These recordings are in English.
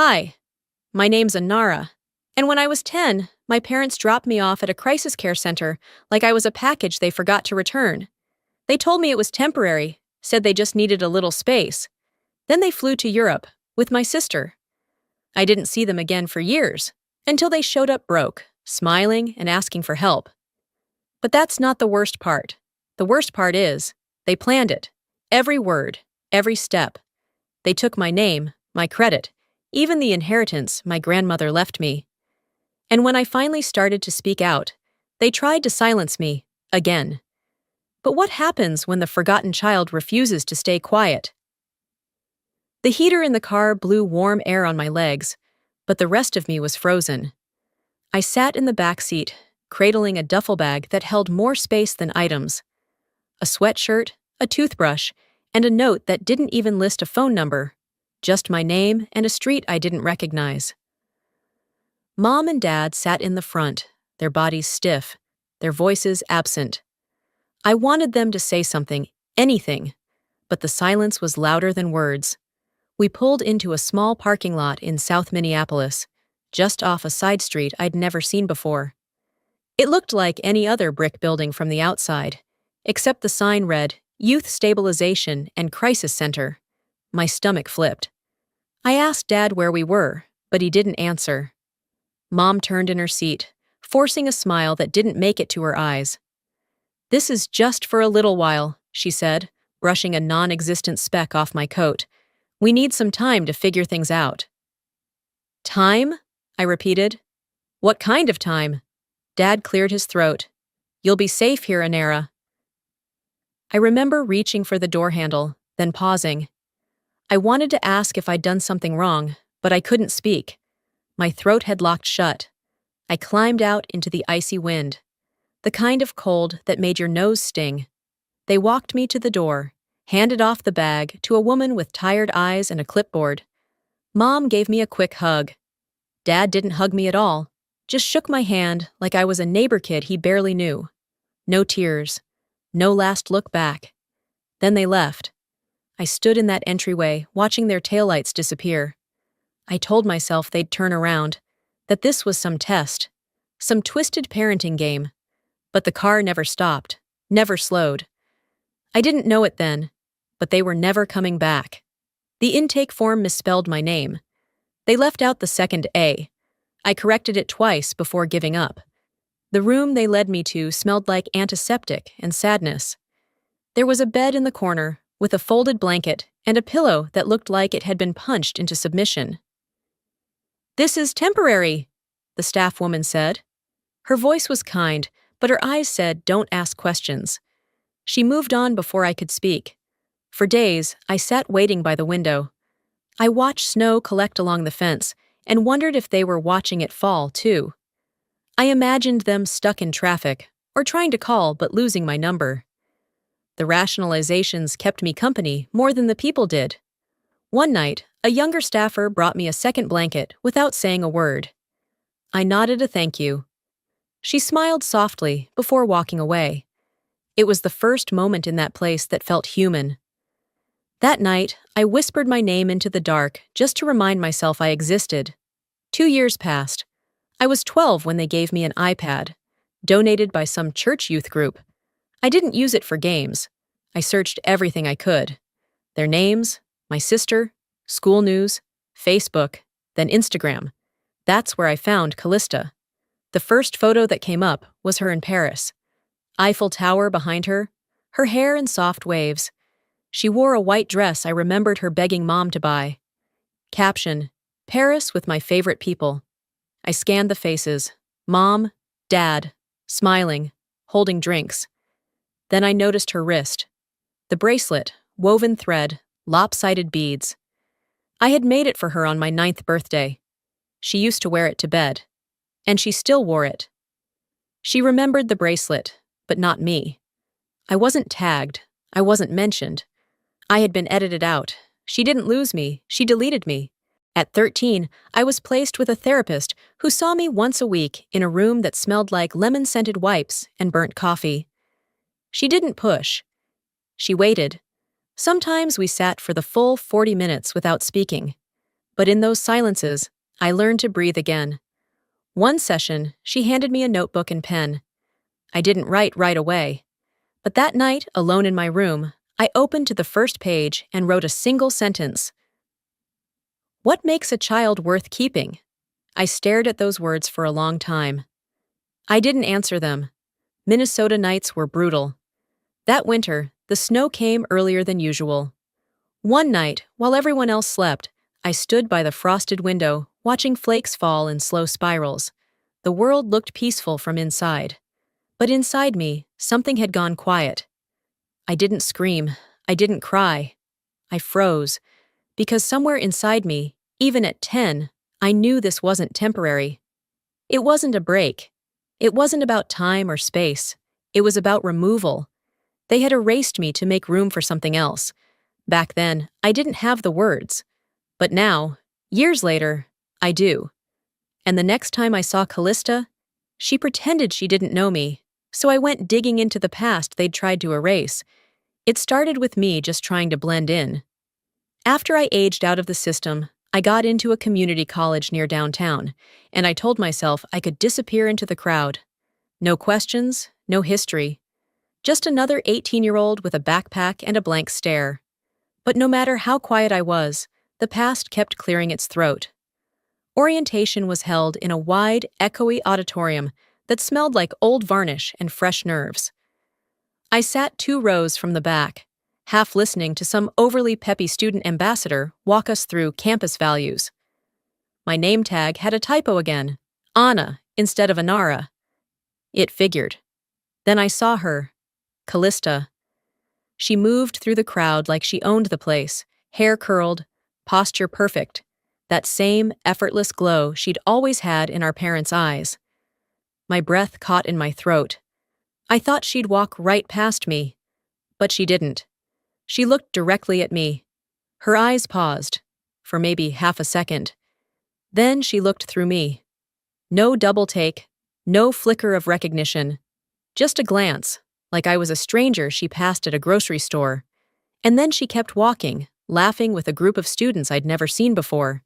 Hi, my name's Anara. And when I was 10, my parents dropped me off at a crisis care center like I was a package they forgot to return. They told me it was temporary, said they just needed a little space. Then they flew to Europe with my sister. I didn't see them again for years, until they showed up broke, smiling and asking for help. But that's not the worst part. The worst part is, they planned it. Every word, every step. They took my name, my credit, even the inheritance my grandmother left me. And when I finally started to speak out, they tried to silence me, again. But what happens when the forgotten child refuses to stay quiet? The heater in the car blew warm air on my legs, but the rest of me was frozen. I sat in the back seat, cradling a duffel bag that held more space than items. A sweatshirt, a toothbrush, and a note that didn't even list a phone number, just my name and a street I didn't recognize. Mom and Dad sat in the front, their bodies stiff, their voices absent. I wanted them to say something, anything, but the silence was louder than words. We pulled into a small parking lot in South Minneapolis, just off a side street I'd never seen before. It looked like any other brick building from the outside, except the sign read, Youth Stabilization and Crisis Center. My stomach flipped. I asked Dad where we were, but he didn't answer. Mom turned in her seat, forcing a smile that didn't make it to her eyes. "This is just for a little while," she said, brushing a non-existent speck off my coat. "We need some time to figure things out." "Time?" I repeated. "What kind of time?" Dad cleared his throat. "You'll be safe here, Anara." I remember reaching for the door handle, then pausing. I wanted to ask if I'd done something wrong, but I couldn't speak. My throat had locked shut. I climbed out into the icy wind, the kind of cold that made your nose sting. They walked me to the door, handed off the bag to a woman with tired eyes and a clipboard. Mom gave me a quick hug. Dad didn't hug me at all, just shook my hand like I was a neighbor kid he barely knew. No tears. No last look back. Then they left. I stood in that entryway, watching their taillights disappear. I told myself they'd turn around, that this was some test, some twisted parenting game. But the car never stopped, never slowed. I didn't know it then, but they were never coming back. The intake form misspelled my name. They left out the second A. I corrected it twice before giving up. The room they led me to smelled like antiseptic and sadness. There was a bed in the corner, with a folded blanket and a pillow that looked like it had been punched into submission. "This is temporary," the staff woman said. Her voice was kind, but her eyes said, "Don't ask questions." She moved on before I could speak. For days, I sat waiting by the window. I watched snow collect along the fence and wondered if they were watching it fall, too. I imagined them stuck in traffic, or trying to call but losing my number. The rationalizations kept me company more than the people did. One night, a younger staffer brought me a second blanket without saying a word. I nodded a thank you. She smiled softly before walking away. It was the first moment in that place that felt human. That night, I whispered my name into the dark just to remind myself I existed. 2 years passed. I was 12 when they gave me an iPad, donated by some church youth group. I didn't use it for games. I searched everything I could. Their names, my sister, school news, Facebook, then Instagram. That's where I found Callista. The first photo that came up was her in Paris. Eiffel Tower behind her, her hair in soft waves. She wore a white dress I remembered her begging Mom to buy. Caption, "Paris with my favorite people." I scanned the faces. Mom, Dad, smiling, holding drinks. Then I noticed her wrist. The bracelet, woven thread, lopsided beads. I had made it for her on my 9th birthday. She used to wear it to bed. And she still wore it. She remembered the bracelet, but not me. I wasn't tagged. I wasn't mentioned. I had been edited out. She didn't lose me. She deleted me. At 13, I was placed with a therapist who saw me once a week in a room that smelled like lemon-scented wipes and burnt coffee. She didn't push. She waited. Sometimes we sat for the full 40 minutes without speaking. But in those silences, I learned to breathe again. One session, she handed me a notebook and pen. I didn't write right away. But that night, alone in my room, I opened to the first page and wrote a single sentence. What makes a child worth keeping? I stared at those words for a long time. I didn't answer them. Minnesota nights were brutal. That winter, the snow came earlier than usual. One night, while everyone else slept, I stood by the frosted window, watching flakes fall in slow spirals. The world looked peaceful from inside. But inside me, something had gone quiet. I didn't scream. I didn't cry. I froze. Because somewhere inside me, even at 10, I knew this wasn't temporary. It wasn't a break. It wasn't about time or space. It was about removal. They had erased me to make room for something else. Back then, I didn't have the words. But now, years later, I do. And the next time I saw Callista, she pretended she didn't know me, so I went digging into the past they'd tried to erase. It started with me just trying to blend in. After I aged out of the system, I got into a community college near downtown, and I told myself I could disappear into the crowd. No questions, no history. Just another 18-year-old with a backpack and a blank stare. But no matter how quiet I was, the past kept clearing its throat. Orientation was held in a wide, echoey auditorium that smelled like old varnish and fresh nerves. I sat 2 rows from the back, half listening to some overly peppy student ambassador walk us through campus values. My name tag had a typo again, Anna instead of Anara. It figured. Then I saw her, Callista. She moved through the crowd like she owned the place, hair curled, posture perfect, that same effortless glow she'd always had in our parents' eyes. My breath caught in my throat. I thought she'd walk right past me, but she didn't. She looked directly at me. Her eyes paused, for maybe half a second. Then she looked through me. No double take, no flicker of recognition. Just a glance, like I was a stranger she passed at a grocery store. And then she kept walking, laughing with a group of students I'd never seen before.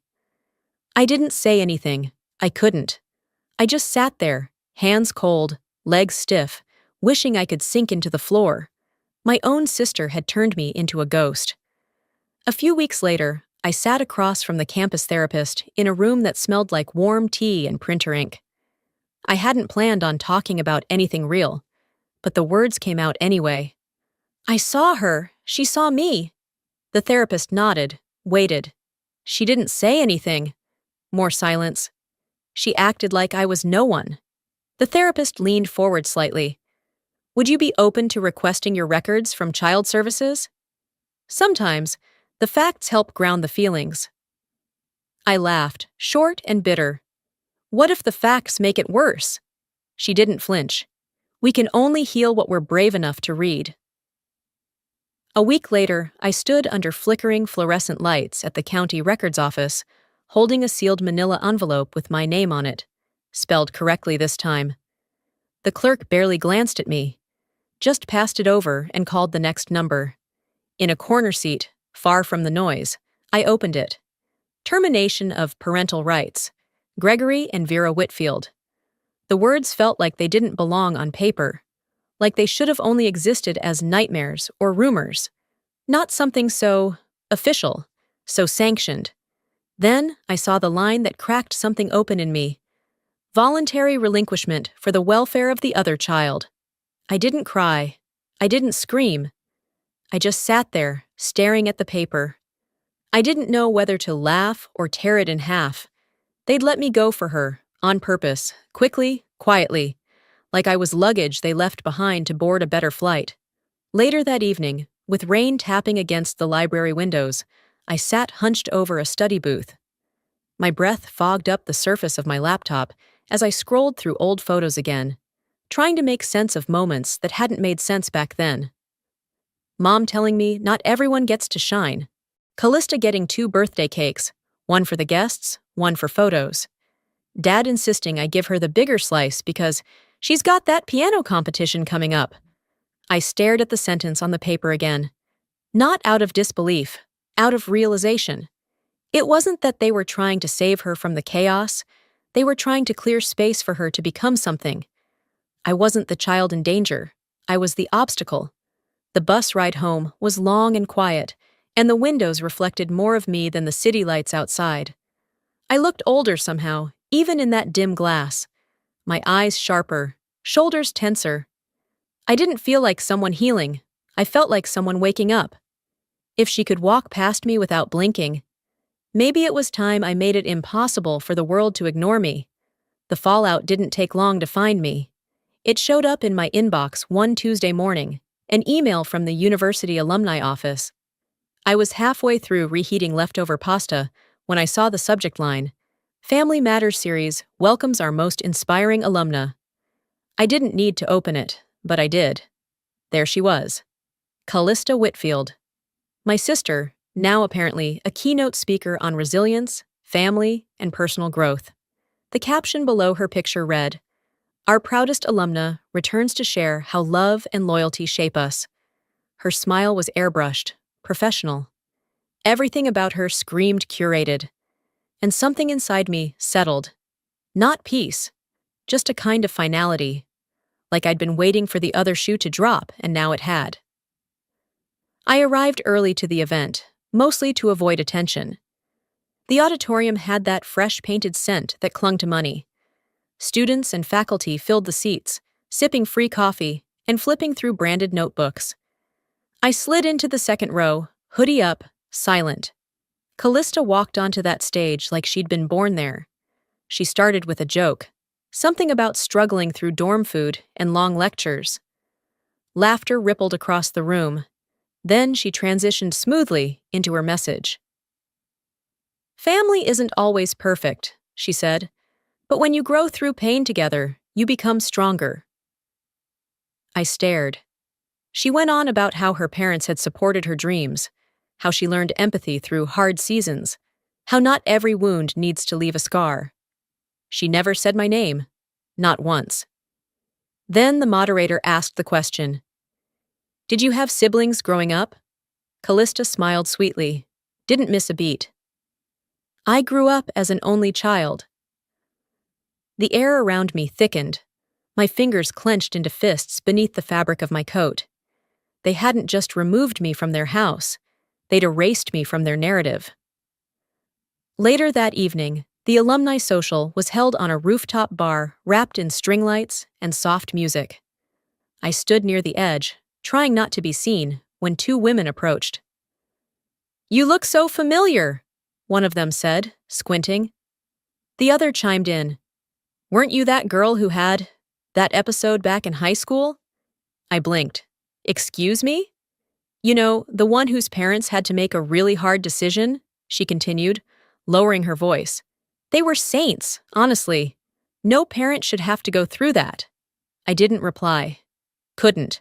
I didn't say anything. I couldn't. I just sat there, hands cold, legs stiff, wishing I could sink into the floor. My own sister had turned me into a ghost. A few weeks later, I sat across from the campus therapist in a room that smelled like warm tea and printer ink. I hadn't planned on talking about anything real, but the words came out anyway. I saw her. She saw me. The therapist nodded, waited. She didn't say anything. More silence. She acted like I was no one. The therapist leaned forward slightly. Would you be open to requesting your records from child services? Sometimes, the facts help ground the feelings. I laughed, short and bitter. What if the facts make it worse? She didn't flinch. We can only heal what we're brave enough to read. A week later, I stood under flickering fluorescent lights at the county records office, holding a sealed manila envelope with my name on it, spelled correctly this time. The clerk barely glanced at me, just passed it over and called the next number. In a corner seat, far from the noise, I opened it. Termination of parental rights. Gregory and Vera Whitfield. The words felt like they didn't belong on paper, like they should have only existed as nightmares or rumors, not something so official, so sanctioned. Then I saw the line that cracked something open in me. Voluntary relinquishment for the welfare of the other child. I didn't cry. I didn't scream. I just sat there, staring at the paper. I didn't know whether to laugh or tear it in half. They'd let me go for her, on purpose, quickly, quietly, like I was luggage they left behind to board a better flight. Later that evening, with rain tapping against the library windows, I sat hunched over a study booth. My breath fogged up the surface of my laptop as I scrolled through old photos again, trying to make sense of moments that hadn't made sense back then. Mom telling me not everyone gets to shine. Callista getting 2 birthday cakes, one for the guests, one for photos. Dad insisting I give her the bigger slice because she's got that piano competition coming up. I stared at the sentence on the paper again. Not out of disbelief, out of realization. It wasn't that they were trying to save her from the chaos, they were trying to clear space for her to become something. I wasn't the child in danger, I was the obstacle. The bus ride home was long and quiet, and the windows reflected more of me than the city lights outside. I looked older somehow, even in that dim glass. My eyes sharper, shoulders tenser. I didn't feel like someone healing, I felt like someone waking up. If she could walk past me without blinking, maybe it was time I made it impossible for the world to ignore me. The fallout didn't take long to find me. It showed up in my inbox one Tuesday morning, an email from the university alumni office. I was halfway through reheating leftover pasta when I saw the subject line, Family Matters Series welcomes our most inspiring alumna. I didn't need to open it, but I did. There she was. Callista Whitfield. My sister, now apparently a keynote speaker on resilience, family, and personal growth. The caption below her picture read, Our proudest alumna returns to share how love and loyalty shape us. Her smile was airbrushed, professional. Everything about her screamed curated. And something inside me settled. Not peace, just a kind of finality. Like I'd been waiting for the other shoe to drop, and now it had. I arrived early to the event, mostly to avoid attention. The auditorium had that fresh painted scent that clung to money. Students and faculty filled the seats, sipping free coffee and flipping through branded notebooks. I slid into the second row, hoodie up, silent. Callista walked onto that stage like she'd been born there. She started with a joke, something about struggling through dorm food and long lectures. Laughter rippled across the room. Then she transitioned smoothly into her message. Family isn't always perfect, she said, but when you grow through pain together, you become stronger. I stared. She went on about how her parents had supported her dreams, how she learned empathy through hard seasons, how not every wound needs to leave a scar. She never said my name, not once. Then the moderator asked the question, Did you have siblings growing up? Callista smiled sweetly, didn't miss a beat. I grew up as an only child. The air around me thickened. My fingers clenched into fists beneath the fabric of my coat. They hadn't just removed me from their house, they'd erased me from their narrative. Later that evening, the alumni social was held on a rooftop bar wrapped in string lights and soft music. I stood near the edge, trying not to be seen, when two women approached. You look so familiar, one of them said, squinting. The other chimed in. Weren't you that girl who had that episode back in high school? I blinked. Excuse me? You know, the one whose parents had to make a really hard decision, she continued, lowering her voice. They were saints, honestly. No parent should have to go through that. I didn't reply. Couldn't.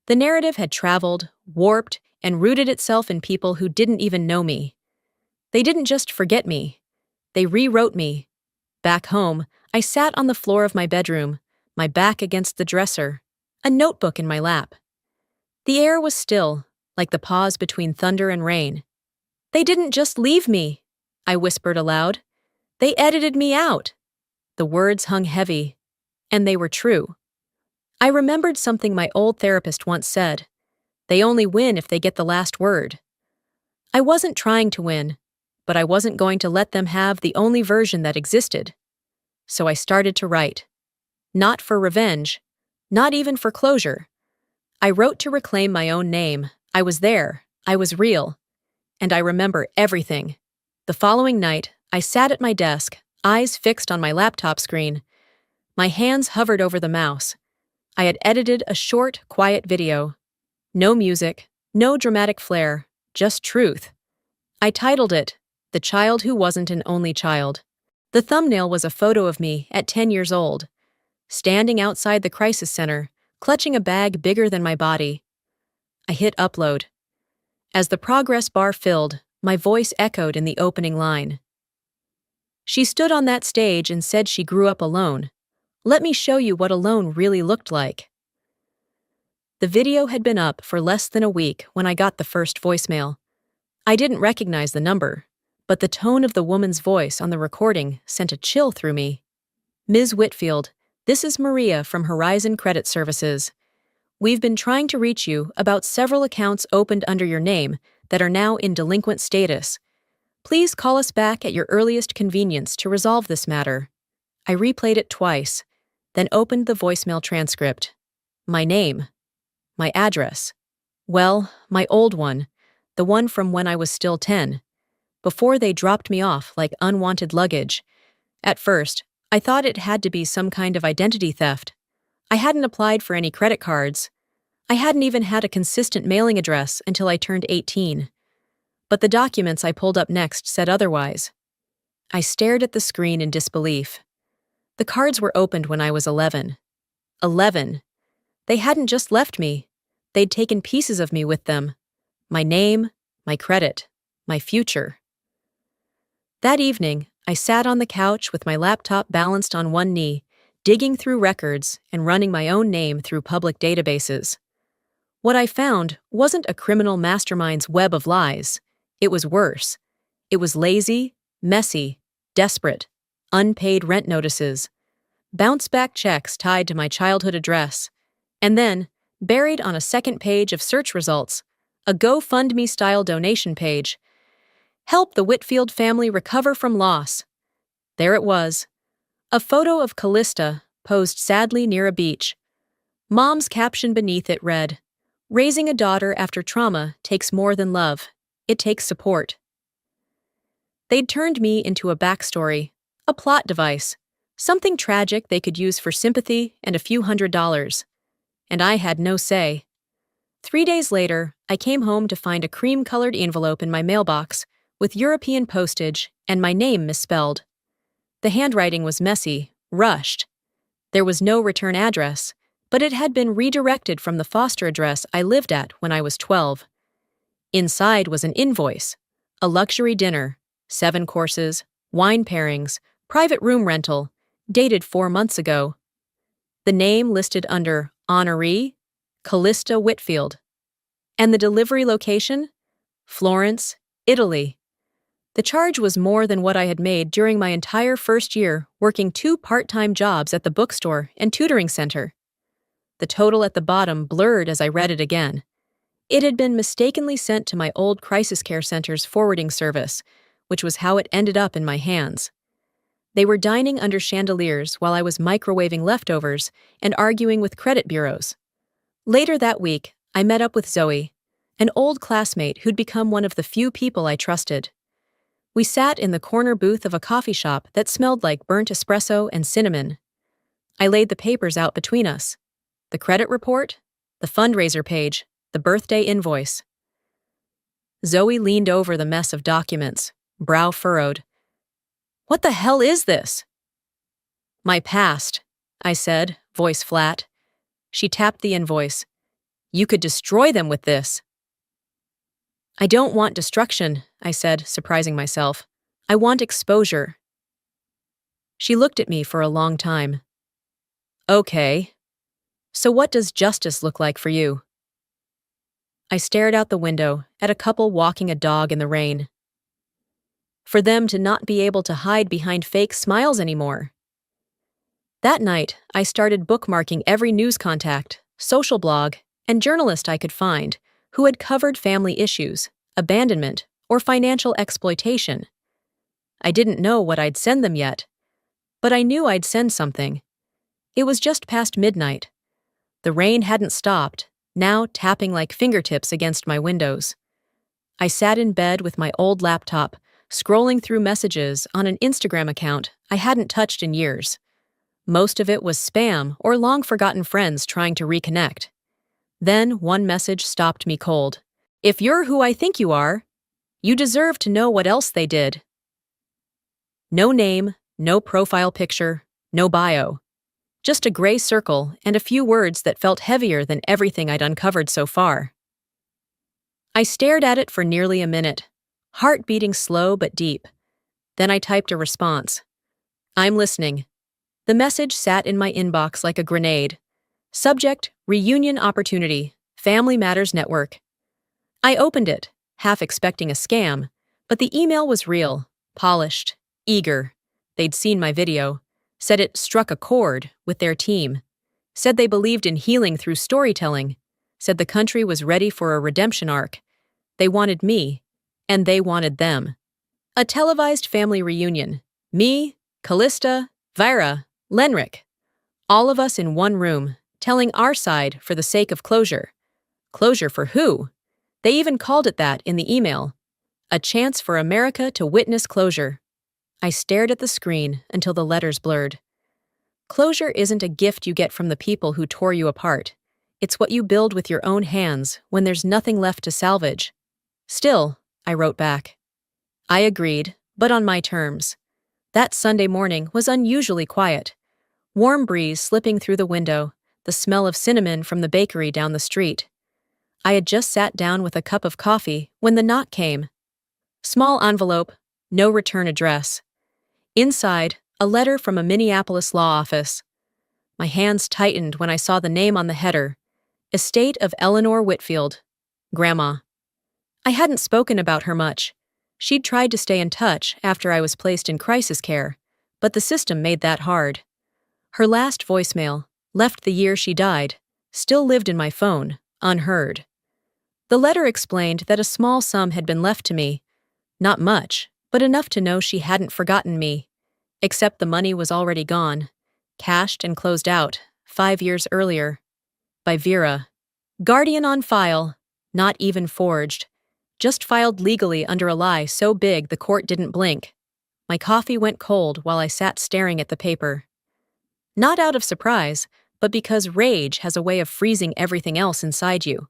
The narrative had traveled, warped, and rooted itself in people who didn't even know me. They didn't just forget me. They rewrote me. Back home, I sat on the floor of my bedroom, my back against the dresser, a notebook in my lap. The air was still, like the pause between thunder and rain. They didn't just leave me, I whispered aloud. They edited me out. The words hung heavy, and they were true. I remembered something my old therapist once said. They only win if they get the last word. I wasn't trying to win, but I wasn't going to let them have the only version that existed. So I started to write. Not for revenge, not even for closure. I wrote to reclaim my own name. I was there, I was real, and I remember everything. The following night, I sat at my desk, eyes fixed on my laptop screen. My hands hovered over the mouse. I had edited a short, quiet video. No music, no dramatic flair, just truth. I titled it, The Child Who Wasn't an Only Child. The thumbnail was a photo of me at 10 years old, standing outside the crisis center, clutching a bag bigger than my body. I hit upload. As the progress bar filled, my voice echoed in the opening line. She stood on that stage and said she grew up alone. Let me show you what alone really looked like. The video had been up for less than a week when I got the first voicemail. I didn't recognize the number, but the tone of the woman's voice on the recording sent a chill through me. "Ms. Whitfield, this is Maria from Horizon Credit Services. We've been trying to reach you about several accounts opened under your name that are now in delinquent status. Please call us back at your earliest convenience to resolve this matter." I replayed it twice, then opened the voicemail transcript. My name. My address. Well, my old one, the one from when I was still 10, before they dropped me off like unwanted luggage. At first, I thought it had to be some kind of identity theft. I hadn't applied for any credit cards. I hadn't even had a consistent mailing address until I turned 18. But the documents I pulled up next said otherwise. I stared at the screen in disbelief. The cards were opened when I was 11. 11. They hadn't just left me. They'd taken pieces of me with them. My name, my credit, my future. That evening, I sat on the couch with my laptop balanced on one knee, digging through records and running my own name through public databases. What I found wasn't a criminal mastermind's web of lies. It was worse. It was lazy, messy, desperate, unpaid rent notices, bounce-back checks tied to my childhood address, and then, buried on a second page of search results, a GoFundMe-style donation page. "Help the Whitfield family recover from loss." There it was. A photo of Callista, posed sadly near a beach. Mom's caption beneath it read, "Raising a daughter after trauma takes more than love. It takes support." They'd turned me into a backstory, a plot device, something tragic they could use for sympathy and a few $100s. And I had no say. 3 days later, I came home to find a cream-colored envelope in my mailbox with European postage and my name misspelled. The handwriting was messy, rushed. There was no return address, but it had been redirected from the foster address I lived at when I was 12. Inside was an invoice, a luxury dinner, 7 courses, wine pairings, private room rental, dated 4 months ago. The name listed under Honoree, Callista Whitfield. And the delivery location? Florence, Italy. The charge was more than what I had made during my entire first year working 2 part-time jobs at the bookstore and tutoring center. The total at the bottom blurred as I read it again. It had been mistakenly sent to my old crisis care center's forwarding service, which was how it ended up in my hands. They were dining under chandeliers while I was microwaving leftovers and arguing with credit bureaus. Later that week, I met up with Zoe, an old classmate who'd become one of the few people I trusted. We sat in the corner booth of a coffee shop that smelled like burnt espresso and cinnamon. I laid the papers out between us. The credit report, the fundraiser page, the birthday invoice. Zoe leaned over the mess of documents, brow furrowed. "What the hell is this?" "My past," I said, voice flat. She tapped the invoice. "You could destroy them with this." "I don't want destruction," I said, surprising myself. "I want exposure." She looked at me for a long time. "Okay. So what does justice look like for you?" I stared out the window at a couple walking a dog in the rain. For them to not be able to hide behind fake smiles anymore. That night, I started bookmarking every news contact, social blog, and journalist I could find who had covered family issues, abandonment, or financial exploitation. I didn't know what I'd send them yet, but I knew I'd send something. It was just past midnight. The rain hadn't stopped, now tapping like fingertips against my windows. I sat in bed with my old laptop, scrolling through messages on an Instagram account I hadn't touched in years. Most of it was spam or long-forgotten friends trying to reconnect. Then one message stopped me cold. "If you're who I think you are, you deserve to know what else they did." No name, no profile picture, no bio. Just a gray circle and a few words that felt heavier than everything I'd uncovered so far. I stared at it for nearly a minute, heart beating slow but deep. Then I typed a response. "I'm listening." The message sat in my inbox like a grenade. Subject, Reunion Opportunity, Family Matters Network. I opened it, half expecting a scam, But the email was real, polished, eager. They'd seen my video, said it struck a chord with their team, said they believed in healing through storytelling, said the country was ready for a redemption arc. They wanted me, and they wanted them. A televised family reunion. Me, Callista, Vyra, Lenric. All of us in one room, telling our side for the sake of closure. Closure for who? They even called it that in the email. A chance for America to witness closure. I stared at the screen until the letters blurred. Closure isn't a gift you get from the people who tore you apart. It's what you build with your own hands when there's nothing left to salvage. Still, I wrote back. I agreed, but on my terms. That Sunday morning was unusually quiet. Warm breeze slipping through the window, the smell of cinnamon from the bakery down the street. I had just sat down with a cup of coffee when the knock came. Small envelope, no return address. Inside, a letter from a Minneapolis law office. My hands tightened when I saw the name on the header. Estate of Eleanor Whitfield. Grandma. I hadn't spoken about her much. She'd tried to stay in touch after I was placed in crisis care, but the system made that hard. Her last voicemail, left the year she died, still lived in my phone, unheard. The letter explained that a small sum had been left to me. Not much, but enough to know she hadn't forgotten me. Except the money was already gone, cashed and closed out, 5 years earlier. By Vera. Guardian on file, not even forged. Just filed legally under a lie so big the court didn't blink. My coffee went cold while I sat staring at the paper. Not out of surprise, but because rage has a way of freezing everything else inside you.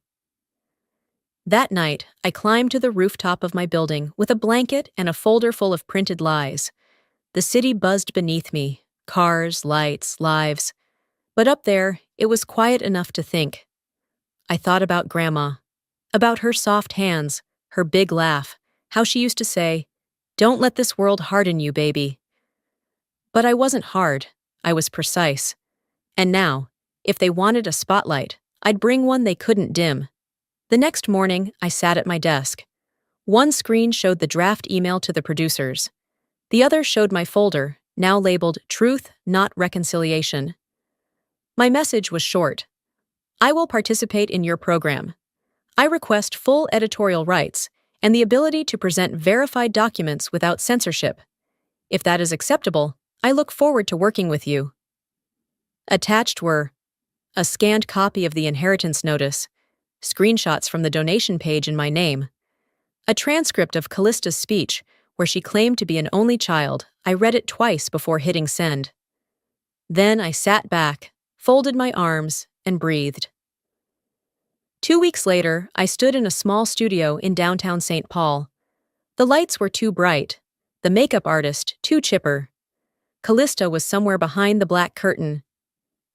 That night, I climbed to the rooftop of my building with a blanket and a folder full of printed lies. The city buzzed beneath me, cars, lights, lives. But up there, it was quiet enough to think. I thought about Grandma, about her soft hands, her big laugh, how she used to say, "Don't let this world harden you, baby." But I wasn't hard, I was precise. And now, if they wanted a spotlight, I'd bring one they couldn't dim. The next morning, I sat at my desk. One screen showed the draft email to the producers. The other showed my folder, now labeled Truth, Not Reconciliation. My message was short. I will participate in your program. I request full editorial rights and the ability to present verified documents without censorship. If that is acceptable, I look forward to working with you. Attached were a scanned copy of the inheritance notice, screenshots from the donation page in my name, a transcript of Callista's speech where she claimed to be an only child. I read it twice before hitting send. Then I sat back, folded my arms, and breathed. 2 weeks later, I stood in a small studio in downtown St. Paul. The lights were too bright, the makeup artist too chipper. Callista was somewhere behind the black curtain.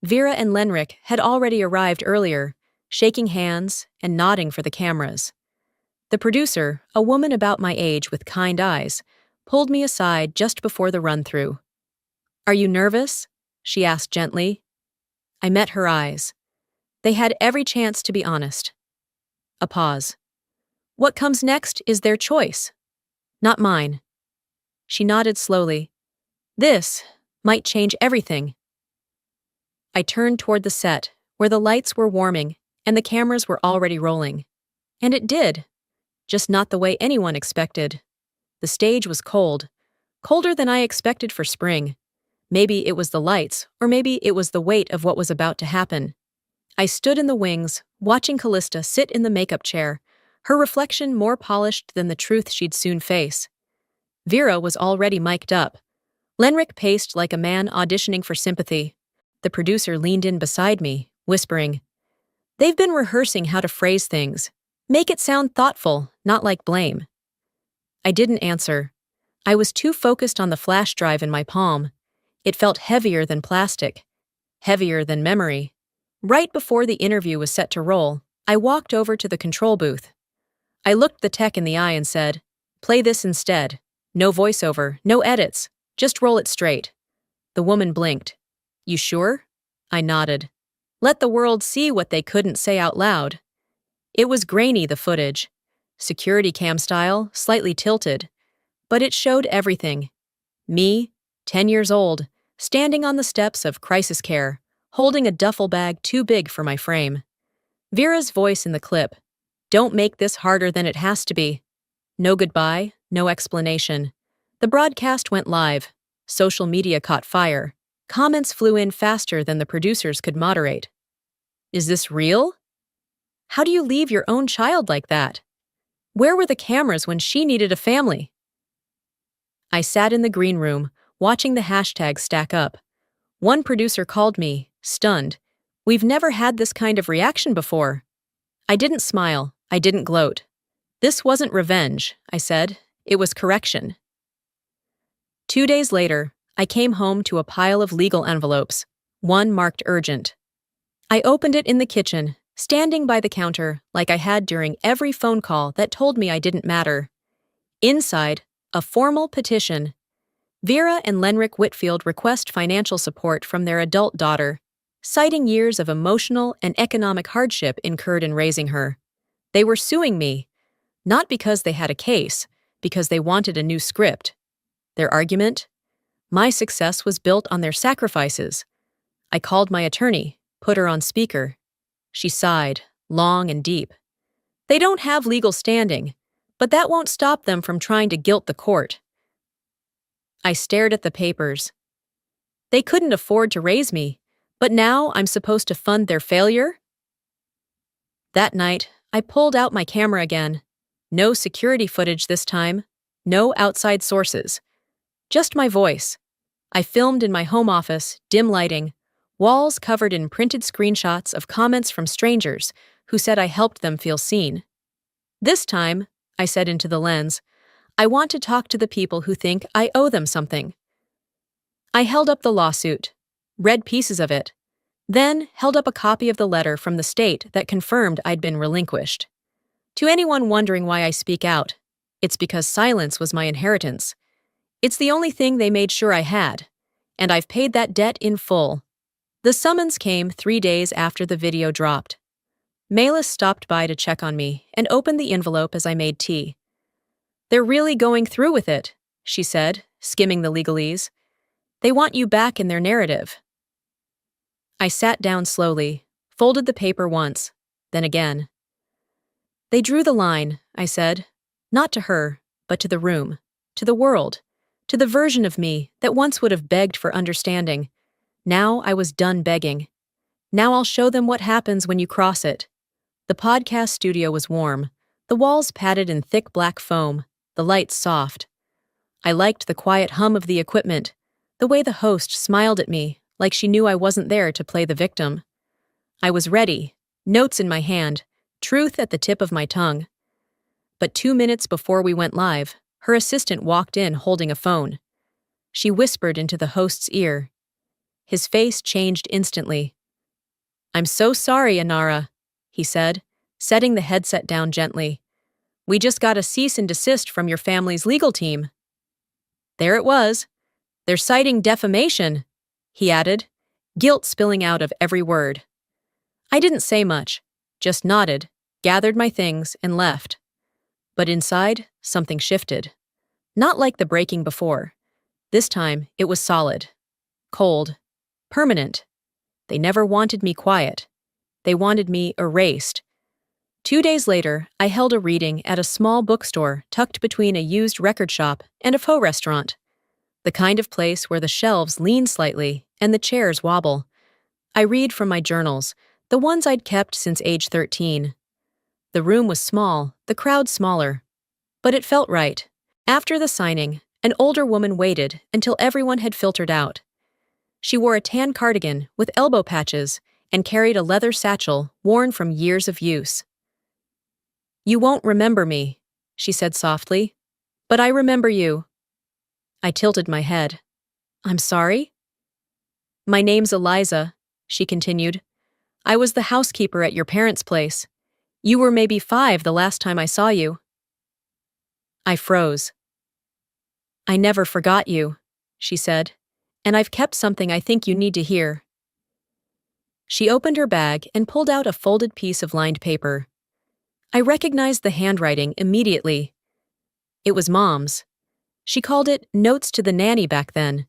Vera and Lenric had already arrived earlier, shaking hands and nodding for the cameras. The producer, a woman about my age with kind eyes, pulled me aside just before the run-through. "Are you nervous?" she asked gently. I met her eyes. They had every chance to be honest. A pause. "What comes next is their choice, not mine." She nodded slowly. "This might change everything." I turned toward the set, where the lights were warming and the cameras were already rolling. And it did. Just not the way anyone expected. The stage was cold, colder than I expected for spring. Maybe it was the lights, or maybe it was the weight of what was about to happen. I stood in the wings, watching Callista sit in the makeup chair, her reflection more polished than the truth she'd soon face. Vera was already mic'd up. Lenric paced like a man auditioning for sympathy. The producer leaned in beside me, whispering, "They've been rehearsing how to phrase things. Make it sound thoughtful, not like blame." I didn't answer. I was too focused on the flash drive in my palm. It felt heavier than plastic, heavier than memory. Right before the interview was set to roll, I walked over to the control booth. I looked the tech in the eye and said, "Play this instead. No voiceover, no edits. Just roll it straight." The woman blinked. "You sure?" I nodded. Let the world see what they couldn't say out loud. It was grainy, the footage. Security cam style, slightly tilted, but it showed everything. Me, 10 years old, standing on the steps of crisis care, holding a duffel bag too big for my frame. Vera's voice in the clip. Don't make this harder than it has to be. No goodbye, no explanation. The broadcast went live. Social media caught fire. Comments flew in faster than the producers could moderate. Is this real? How do you leave your own child like that? Where were the cameras when she needed a family? I sat in the green room, watching the hashtags stack up. One producer called me, stunned. We've never had this kind of reaction before. I didn't smile. I didn't gloat. This wasn't revenge, I said. It was correction. 2 days later, I came home to a pile of legal envelopes, one marked urgent. I opened it in the kitchen, standing by the counter like I had during every phone call that told me I didn't matter. Inside, a formal petition. Vera and Lenrick Whitfield request financial support from their adult daughter, citing years of emotional and economic hardship incurred in raising her. They were suing me, not because they had a case, because they wanted a new script. Their argument? My success was built on their sacrifices. I called my attorney, put her on speaker. She sighed, long and deep. They don't have legal standing, but that won't stop them from trying to guilt the court. I stared at the papers. They couldn't afford to raise me, but now I'm supposed to fund their failure? That night, I pulled out my camera again. No security footage this time, no outside sources. Just my voice. I filmed in my home office, dim lighting, walls covered in printed screenshots of comments from strangers who said I helped them feel seen. This time, I said into the lens, I want to talk to the people who think I owe them something. I held up the lawsuit, read pieces of it, then held up a copy of the letter from the state that confirmed I'd been relinquished. To anyone wondering why I speak out, it's because silence was my inheritance. It's the only thing they made sure I had, and I've paid that debt in full. The summons came 3 days after the video dropped. Malis stopped by to check on me and opened the envelope as I made tea. They're really going through with it, she said, skimming the legalese. They want you back in their narrative. I sat down slowly, folded the paper once, then again. They drew the line, I said, not to her, but to the room, to the world, to the version of me that once would have begged for understanding. Now I was done begging. Now I'll show them what happens when you cross it. The podcast studio was warm, the walls padded in thick black foam, the lights soft. I liked the quiet hum of the equipment, the way the host smiled at me like she knew I wasn't there to play the victim. I was ready, notes in my hand, truth at the tip of my tongue. But 2 minutes before we went live, her assistant walked in holding a phone. She whispered into the host's ear. His face changed instantly. I'm so sorry, Inara, he said, setting the headset down gently. We just got a cease and desist from your family's legal team. There it was. They're citing defamation, he added, guilt spilling out of every word. I didn't say much, just nodded, gathered my things, and left. But inside, something shifted. Not like the breaking before. This time, it was solid. Cold. Permanent. They never wanted me quiet. They wanted me erased. 2 days later, I held a reading at a small bookstore tucked between a used record shop and a faux restaurant. The kind of place where the shelves lean slightly and the chairs wobble. I read from my journals, the ones I'd kept since age 13. The room was small, the crowd smaller. But it felt right. After the signing, an older woman waited until everyone had filtered out. She wore a tan cardigan with elbow patches and carried a leather satchel worn from years of use. You won't remember me, she said softly, but I remember you. I tilted my head. I'm sorry? My name's Eliza, she continued. I was the housekeeper at your parents' place. You were maybe 5 the last time I saw you. I froze. I never forgot you, she said, and I've kept something I think you need to hear. She opened her bag and pulled out a folded piece of lined paper. I recognized the handwriting immediately. It was Mom's. She called it Notes to the Nanny back then.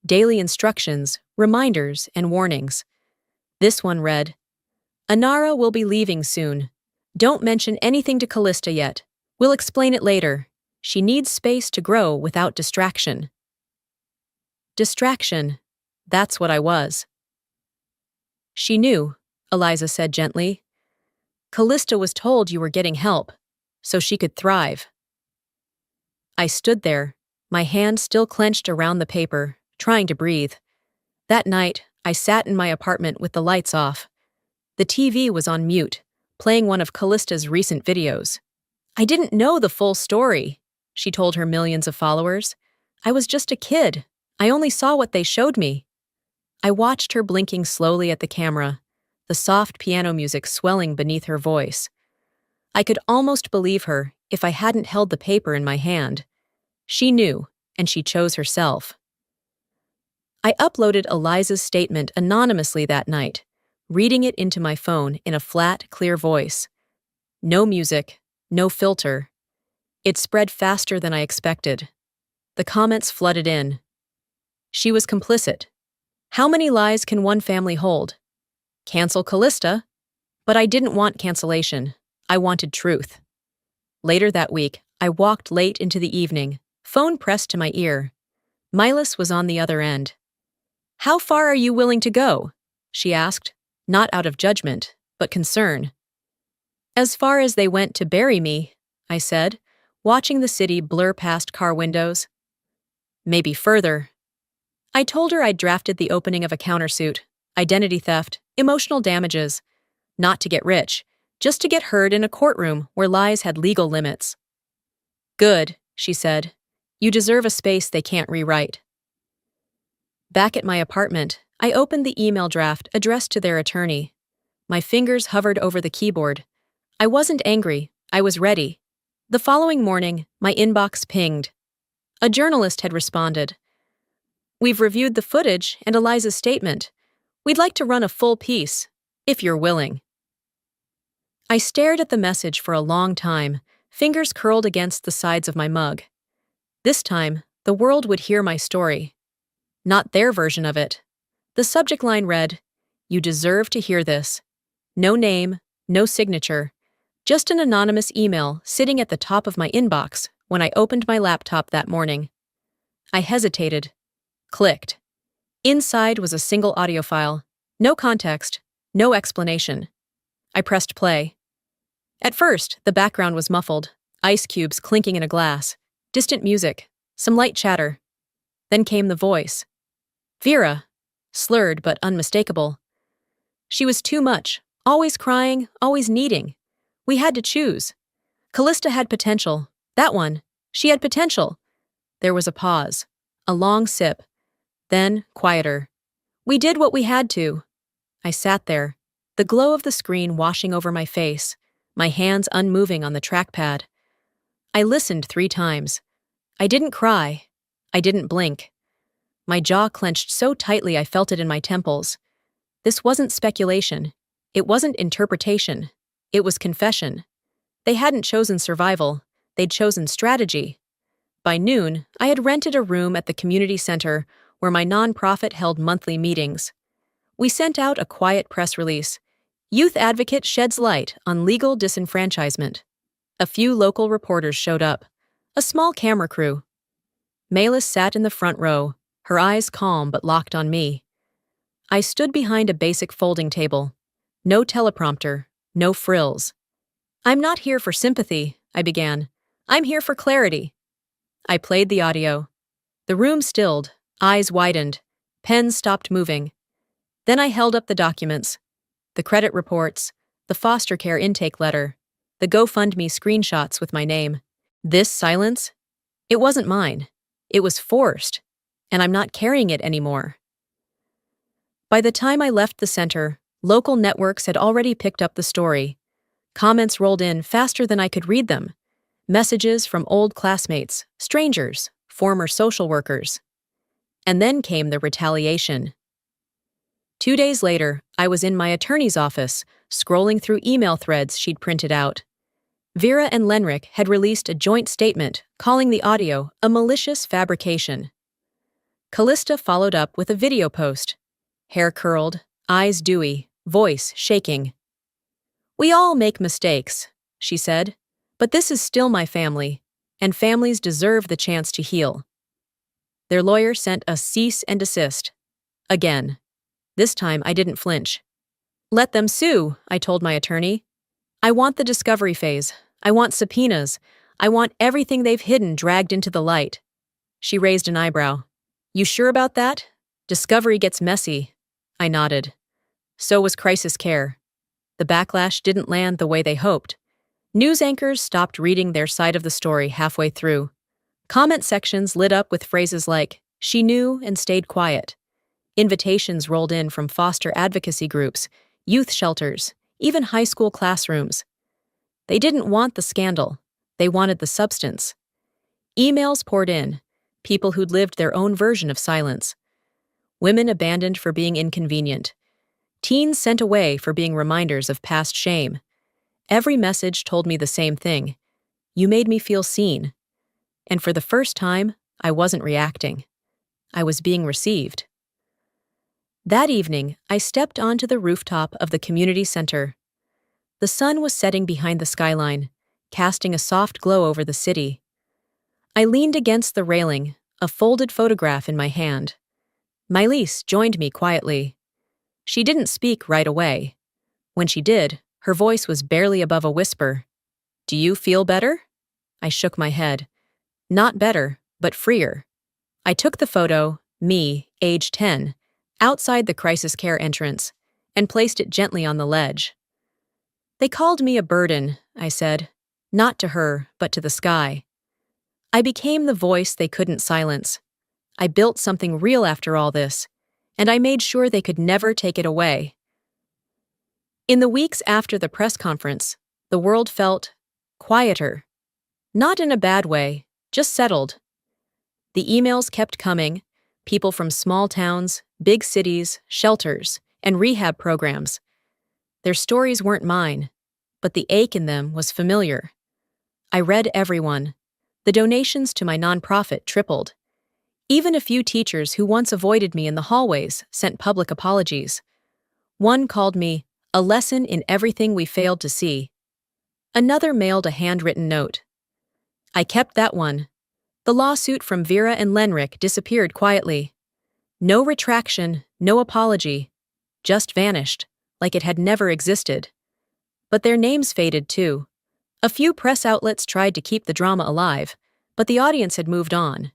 Daily instructions, reminders, and warnings. This one read, Anara will be leaving soon. Don't mention anything to Callista yet. We'll explain it later. She needs space to grow without distraction. Distraction. That's what I was. She knew, Eliza said gently. Callista was told you were getting help, so she could thrive. I stood there, my hand still clenched around the paper, trying to breathe. That night, I sat in my apartment with the lights off. The TV was on mute, playing one of Callista's recent videos. I didn't know the full story, she told her millions of followers. I was just a kid. I only saw what they showed me. I watched her blinking slowly at the camera, the soft piano music swelling beneath her voice. I could almost believe her if I hadn't held the paper in my hand. She knew, and she chose herself. I uploaded Eliza's statement anonymously that night, reading it into my phone in a flat, clear voice. No music, no filter. It spread faster than I expected. The comments flooded in. She was complicit. How many lies can one family hold? Cancel Callista? But I didn't want cancellation. I wanted truth. Later that week, I walked late into the evening, phone pressed to my ear. Milas was on the other end. How far are you willing to go? She asked, not out of judgment, but concern. As far as they went to bury me, I said, watching the city blur past car windows. Maybe further. I told her I'd drafted the opening of a countersuit, identity theft, emotional damages, not to get rich, just to get heard in a courtroom where lies had legal limits. Good, she said. You deserve a space they can't rewrite. Back at my apartment, I opened the email draft addressed to their attorney. My fingers hovered over the keyboard. I wasn't angry, I was ready. The following morning, my inbox pinged. A journalist had responded. We've reviewed the footage and Eliza's statement. We'd like to run a full piece, if you're willing. I stared at the message for a long time, fingers curled against the sides of my mug. This time, the world would hear my story. Not their version of it. The subject line read, You deserve to hear this. No name, no signature. Just an anonymous email sitting at the top of my inbox when I opened my laptop that morning. I hesitated. Clicked. Inside was a single audio file. No context, no explanation. I pressed play. At first, the background was muffled, ice cubes clinking in a glass, distant music, some light chatter. Then came the voice. Vera, slurred but unmistakable. She was too much, always crying, always needing. We had to choose. Callista had potential. That one. She had potential. There was a pause. A long sip. Then, quieter. We did what we had to. I sat there, the glow of the screen washing over my face, my hands unmoving on the trackpad. I listened 3 times. I didn't cry. I didn't blink. My jaw clenched so tightly I felt it in my temples. This wasn't speculation. It wasn't interpretation. It was confession. They hadn't chosen survival. They'd chosen strategy. By noon, I had rented a room at the community center where my nonprofit held monthly meetings. We sent out a quiet press release. Youth advocate sheds light on legal disenfranchisement. A few local reporters showed up. A small camera crew. Malis sat in the front row, her eyes calm but locked on me. I stood behind a basic folding table. No teleprompter, no frills. I'm not here for sympathy, I began. I'm here for clarity. I played the audio. The room stilled, eyes widened, pens stopped moving. Then I held up the documents. The credit reports, the foster care intake letter, the GoFundMe screenshots with my name. This silence? It wasn't mine. It was forced, and I'm not carrying it anymore. By the time I left the center, local networks had already picked up the story. Comments rolled in faster than I could read them. Messages from old classmates, strangers, former social workers. And then came the retaliation. 2 days later, I was in my attorney's office, scrolling through email threads she'd printed out. Vera and Lenrick had released a joint statement calling the audio a malicious fabrication. Callista followed up with a video post. Hair curled, eyes dewy, voice shaking. "We all make mistakes," she said, "but this is still my family, and families deserve the chance to heal." Their lawyer sent a cease and desist. Again. This time I didn't flinch. "Let them sue," I told my attorney. "I want the discovery phase. I want subpoenas. I want everything they've hidden dragged into the light." She raised an eyebrow. "You sure about that? Discovery gets messy." I nodded. So was crisis care. The backlash didn't land the way they hoped. News anchors stopped reading their side of the story halfway through. Comment sections lit up with phrases like, "She knew and stayed quiet." Invitations rolled in from foster advocacy groups, youth shelters, even high school classrooms. They didn't want the scandal. They wanted the substance. Emails poured in, people who'd lived their own version of silence. Women abandoned for being inconvenient. Teens sent away for being reminders of past shame. Every message told me the same thing. You made me feel seen. And for the first time, I wasn't reacting. I was being received. That evening, I stepped onto the rooftop of the community center. The sun was setting behind the skyline, casting a soft glow over the city. I leaned against the railing, a folded photograph in my hand. Milese joined me quietly. She didn't speak right away. When she did, her voice was barely above a whisper. "Do you feel better?" I shook my head. Not better, but freer. I took the photo, me, age 10, outside the crisis care entrance, and placed it gently on the ledge. "They called me a burden," I said, not to her, but to the sky. I became the voice they couldn't silence. I built something real after all this, and I made sure they could never take it away. In the weeks after the press conference, the world felt quieter. Not in a bad way, just settled. The emails kept coming, people from small towns, big cities, shelters, and rehab programs. Their stories weren't mine, but the ache in them was familiar. I read everyone. The donations to my nonprofit tripled. Even a few teachers who once avoided me in the hallways sent public apologies. One called me a lesson in everything we failed to see. Another mailed a handwritten note. I kept that one. The lawsuit from Vera and Lenrick disappeared quietly. No retraction, no apology. Just vanished, like it had never existed. But their names faded too. A few press outlets tried to keep the drama alive, but the audience had moved on.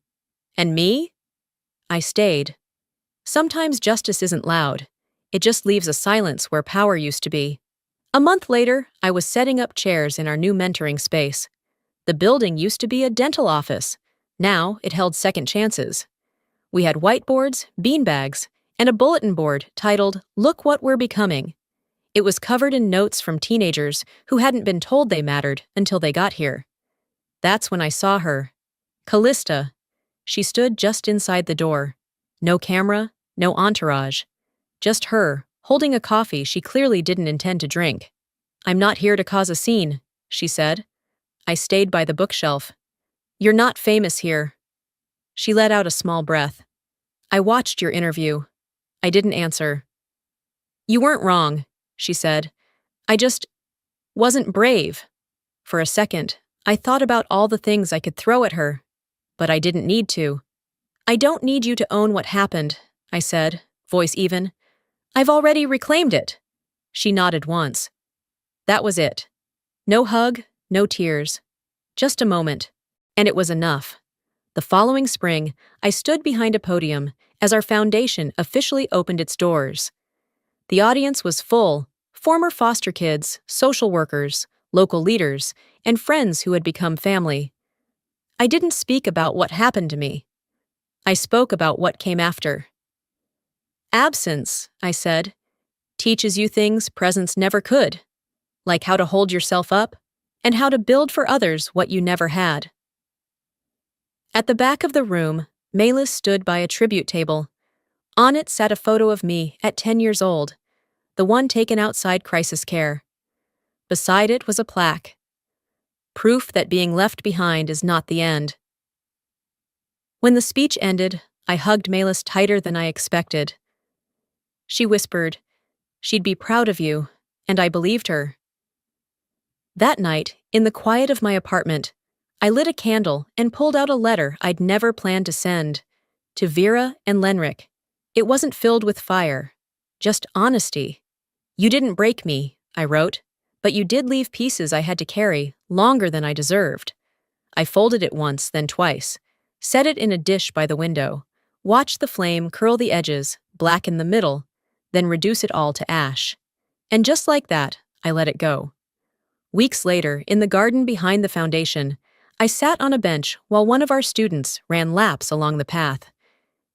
And me? I stayed. Sometimes justice isn't loud. It just leaves a silence where power used to be. A month later, I was setting up chairs in our new mentoring space. The building used to be a dental office. Now it held second chances. We had whiteboards, beanbags, and a bulletin board titled, "Look What We're Becoming." It was covered in notes from teenagers who hadn't been told they mattered until they got here. That's when I saw her. Callista. She stood just inside the door. No camera, no entourage. Just her, holding a coffee she clearly didn't intend to drink. "I'm not here to cause a scene," she said. I stayed by the bookshelf. "You're not famous here." She let out a small breath. "I watched your interview." I didn't answer. "You weren't wrong," she said. "I just wasn't brave." For a second, I thought about all the things I could throw at her, but I didn't need to. "I don't need you to own what happened," I said, voice even. "I've already reclaimed it." She nodded once. That was it. No hug, no tears. Just a moment. And it was enough. The following spring, I stood behind a podium as our foundation officially opened its doors. The audience was full, former foster kids, social workers, local leaders, and friends who had become family. I didn't speak about what happened to me. I spoke about what came after. "Absence," I said, "teaches you things presence never could, like how to hold yourself up and how to build for others what you never had." At the back of the room, Milese stood by a tribute table. On it sat a photo of me at 10 years old, the one taken outside crisis care. Beside it was a plaque. proof that being left behind is not the end. When the speech ended, I hugged Melis tighter than I expected. She whispered, "She'd be proud of you," and I believed her. That night, in the quiet of my apartment, I lit a candle and pulled out a letter I'd never planned to send. To Vera and Lenric. It wasn't filled with fire, just honesty. "You didn't break me," I wrote, "but you did leave pieces I had to carry longer than I deserved." I folded it once, then twice, set it in a dish by the window, watched the flame curl the edges, blacken the middle, then reduce it all to ash. And just like that, I let it go. Weeks later, in the garden behind the foundation, I sat on a bench while one of our students ran laps along the path.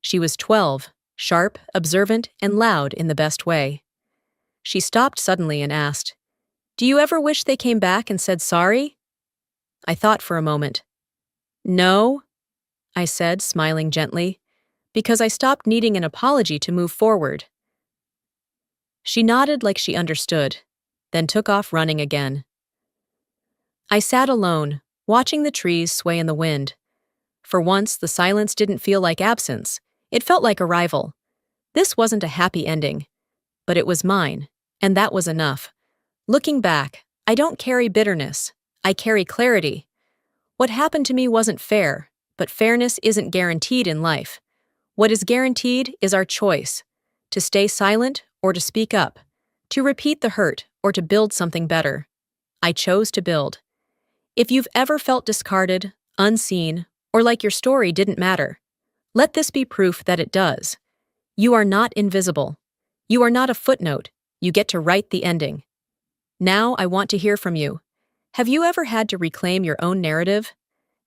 She was 12, sharp, observant, and loud in the best way. She stopped suddenly and asked, "Do you ever wish they came back and said sorry?" I thought for a moment. "No," I said, smiling gently, because I stopped needing an apology to move forward. She nodded like she understood, then took off running again. I sat alone, watching the trees sway in the wind. For once, the silence didn't feel like absence. It felt like arrival. This wasn't a happy ending, but it was mine, and that was enough. Looking back, I don't carry bitterness. I carry clarity. What happened to me wasn't fair, but fairness isn't guaranteed in life. What is guaranteed is our choice, to stay silent or to speak up, to repeat the hurt or to build something better. I chose to build. If you've ever felt discarded, unseen, or like your story didn't matter, let this be proof that it does. You are not invisible. You are not a footnote. You get to write the ending. Now I want to hear from you. Have you ever had to reclaim your own narrative?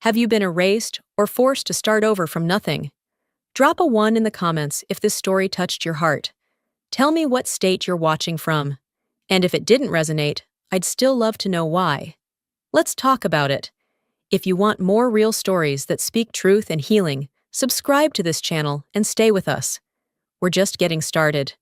Have you been erased or forced to start over from nothing? Drop a 1 in the comments if this story touched your heart. Tell me what state you're watching from. And if it didn't resonate, I'd still love to know why. Let's talk about it. If you want more real stories that speak truth and healing, subscribe to this channel and stay with us. We're just getting started.